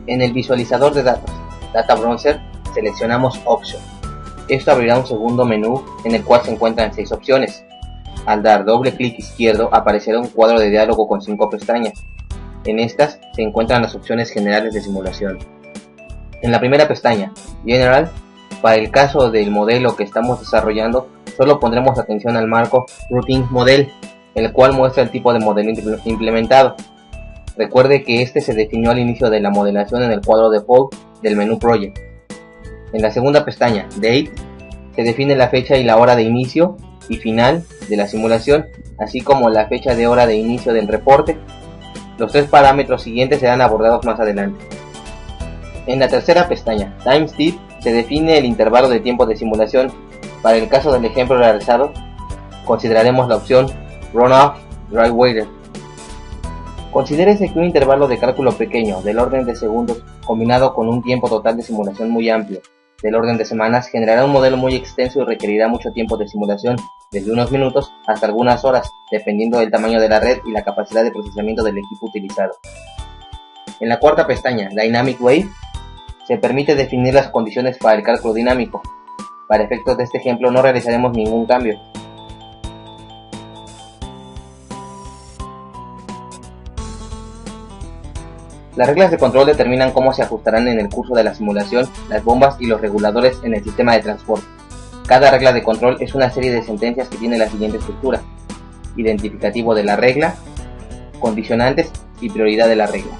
En el visualizador de datos, Data Browser, seleccionamos Option. Esto abrirá un segundo menú en el cual se encuentran 6 opciones. Al dar doble clic izquierdo aparecerá un cuadro de diálogo con 5 pestañas. En estas se encuentran las opciones generales de simulación. En la primera pestaña, General, para el caso del modelo que estamos desarrollando, solo pondremos atención al marco Routine Model, el cual muestra el tipo de modelo implementado. Recuerde que este se definió al inicio de la modelación en el cuadro Default del menú Project. En la segunda pestaña, Date, se define la fecha y la hora de inicio y final de la simulación, así como la fecha de hora de inicio del reporte. Los 3 parámetros siguientes serán abordados más adelante. En la tercera pestaña, Timestamp, se define el intervalo de tiempo de simulación. Para el caso del ejemplo realizado, consideraremos la opción Runoff Dry Waiter. Considérese que un intervalo de cálculo pequeño, del orden de segundos, combinado con un tiempo total de simulación muy amplio, del orden de semanas, generará un modelo muy extenso y requerirá mucho tiempo de simulación, desde unos minutos hasta algunas horas, dependiendo del tamaño de la red y la capacidad de procesamiento del equipo utilizado. En la cuarta pestaña, Dynamic Wave, se permite definir las condiciones para el cálculo dinámico. Para efectos de este ejemplo no realizaremos ningún cambio. Las reglas de control determinan cómo se ajustarán en el curso de la simulación las bombas y los reguladores en el sistema de transporte. Cada regla de control es una serie de sentencias que tiene la siguiente estructura: identificativo de la regla, condicionantes y prioridad de la regla.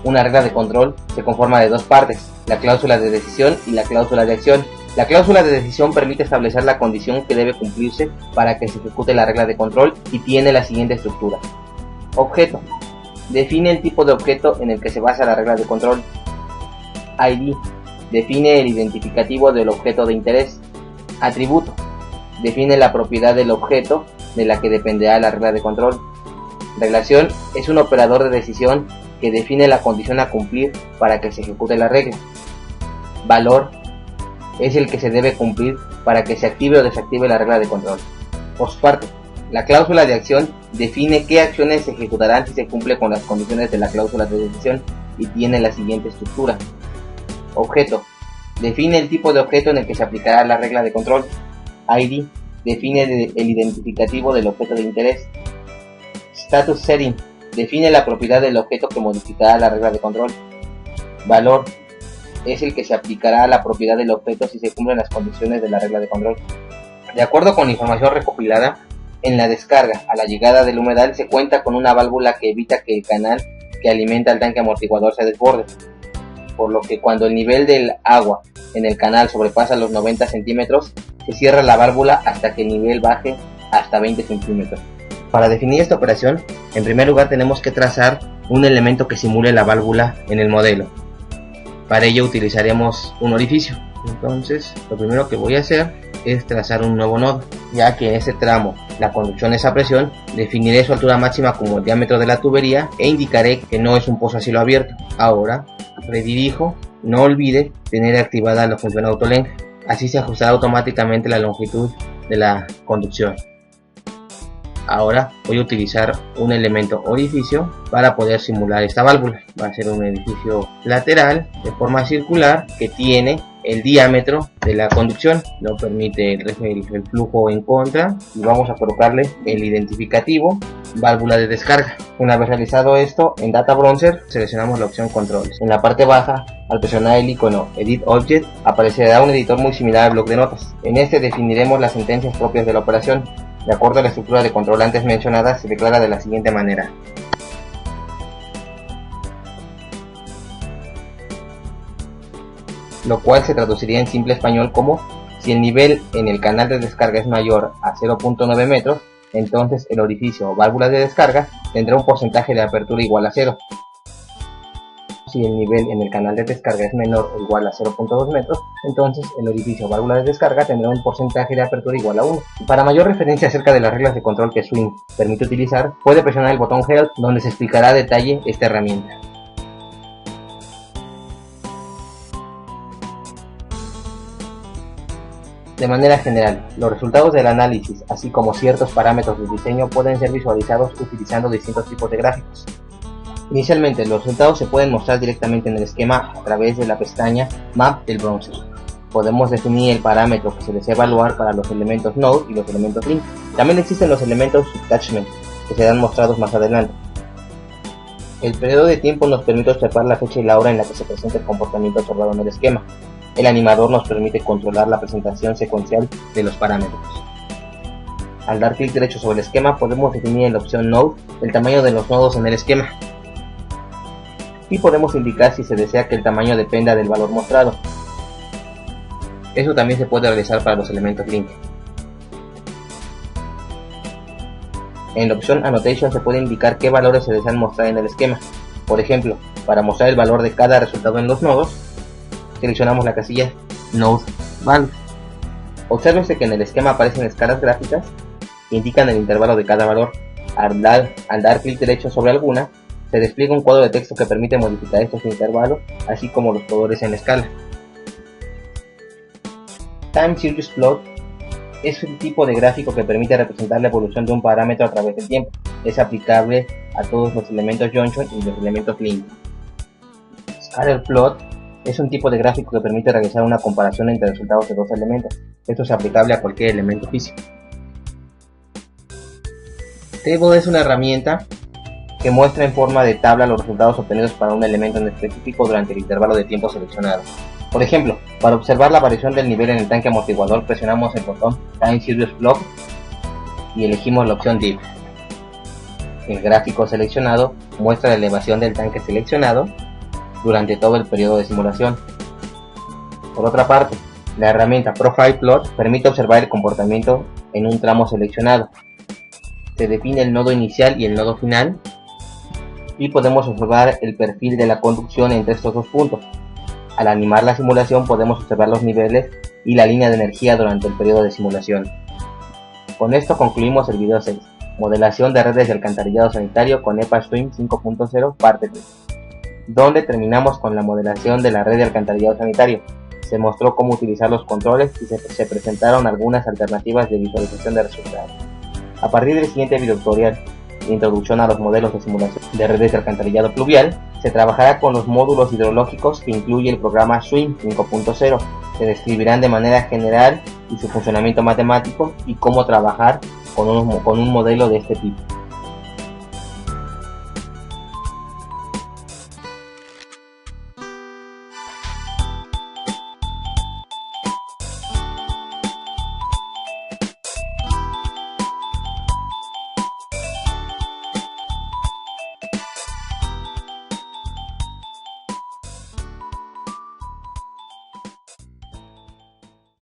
Una regla de control se conforma de 2 partes, la cláusula de decisión y la cláusula de acción. La cláusula de decisión permite establecer la condición que debe cumplirse para que se ejecute la regla de control y tiene la siguiente estructura. Objeto. Define el tipo de objeto en el que se basa la regla de control. ID. Define el identificativo del objeto de interés. Atributo. Define la propiedad del objeto de la que dependerá la regla de control. Relación es un operador de decisión que define la condición a cumplir para que se ejecute la regla. Valor es el que se debe cumplir para que se active o desactive la regla de control. Por su parte, la cláusula de acción define qué acciones se ejecutarán si se cumple con las condiciones de la cláusula de decisión y tiene la siguiente estructura. Objeto. Define el tipo de objeto en el que se aplicará la regla de control. ID. Define el identificativo del objeto de interés. Status Setting. Define la propiedad del objeto que modificará la regla de control. Valor es el que se aplicará a la propiedad del objeto si se cumplen las condiciones de la regla de control. De acuerdo con la información recopilada, en la descarga a la llegada del humedal se cuenta con una válvula que evita que el canal que alimenta el tanque amortiguador se desborde, por lo que cuando el nivel del agua en el canal sobrepasa los 90 centímetros, se cierra la válvula hasta que el nivel baje hasta 20 centímetros. Para definir esta operación, en primer lugar tenemos que trazar un elemento que simule la válvula en el modelo. Para ello utilizaremos un orificio. Entonces, lo primero que voy a hacer es trazar un nuevo nodo, ya que en este tramo la conducción es a presión. Definiré su altura máxima como el diámetro de la tubería e indicaré que no es un pozo a cielo abierto. Ahora redirijo. No olvide tener activada la función AutoLength, así se ajustará automáticamente la longitud de la conducción. Ahora voy a utilizar un elemento orificio para poder simular esta válvula. Va a ser un edificio lateral de forma circular que tiene el diámetro de la conducción, no permite el flujo en contra, y vamos a colocarle el identificativo válvula de descarga. Una vez realizado esto, en Data Browser seleccionamos la opción Controles. En la parte baja, al presionar el icono Edit Object, aparecerá un editor muy similar al bloc de notas. En este definiremos las sentencias propias de la operación. De acuerdo a la estructura de control antes mencionada, se declara de la siguiente manera: lo cual se traduciría en simple español como: si el nivel en el canal de descarga es mayor a 0.9 metros, entonces el orificio o válvula de descarga tendrá un porcentaje de apertura igual a 0. Si el nivel en el canal de descarga es menor o igual a 0.2 metros, entonces el orificio o válvula de descarga tendrá un porcentaje de apertura igual a 1. Para mayor referencia acerca de las reglas de control que Swing permite utilizar, puede presionar el botón Help, donde se explicará a detalle esta herramienta. De manera general, los resultados del análisis, así como ciertos parámetros de diseño, pueden ser visualizados utilizando distintos tipos de gráficos. Inicialmente, los resultados se pueden mostrar directamente en el esquema a través de la pestaña Map del browser. Podemos definir el parámetro que se desea evaluar para los elementos Node y los elementos Link. También existen los elementos Attachment, que serán mostrados más adelante. El periodo de tiempo nos permite observar la fecha y la hora en la que se presenta el comportamiento observado en el esquema. El animador nos permite controlar la presentación secuencial de los parámetros. Al dar clic derecho sobre el esquema, podemos definir en la opción Node el tamaño de los nodos en el esquema. Y podemos indicar si se desea que el tamaño dependa del valor mostrado. Eso también se puede realizar para los elementos Link. En la opción Annotation se puede indicar qué valores se desean mostrar en el esquema. Por ejemplo, para mostrar el valor de cada resultado en los nodos, seleccionamos la casilla Node Value. Obsérvese que en el esquema aparecen escalas gráficas que indican el intervalo de cada valor. Al dar clic derecho sobre alguna, se despliega un cuadro de texto que permite modificar estos intervalos, así como los colores en la escala. Time Series Plot es un tipo de gráfico que permite representar la evolución de un parámetro a través del tiempo. Es aplicable a todos los elementos Junction y los elementos Link. Scatter Plot es un tipo de gráfico que permite realizar una comparación entre resultados de dos elementos. Esto es aplicable a cualquier elemento físico. Table es una herramienta que muestra en forma de tabla los resultados obtenidos para un elemento en específico durante el intervalo de tiempo seleccionado. Por ejemplo, para observar la variación del nivel en el tanque amortiguador, presionamos el botón Time Series Plot y elegimos la opción Deep. El gráfico seleccionado muestra la elevación del tanque seleccionado durante todo el periodo de simulación. Por otra parte, la herramienta Profile Plot permite observar el comportamiento en un tramo seleccionado. Se define el nodo inicial y el nodo final y podemos observar el perfil de la conducción entre estos dos puntos. Al animar la simulación podemos observar los niveles y la línea de energía durante el periodo de simulación. Con esto concluimos el video 6, modelación de redes de alcantarillado sanitario con EPA-Stream 5.0 parte 3, donde terminamos con la modelación de la red de alcantarillado sanitario. Se mostró cómo utilizar los controles y se presentaron algunas alternativas de visualización de resultados. A partir del siguiente video tutorial, introducción a los modelos de simulación de redes de alcantarillado pluvial, se trabajará con los módulos hidrológicos que incluye el programa SWIM 5.0. Se describirán de manera general y su funcionamiento matemático y cómo trabajar con un modelo de este tipo.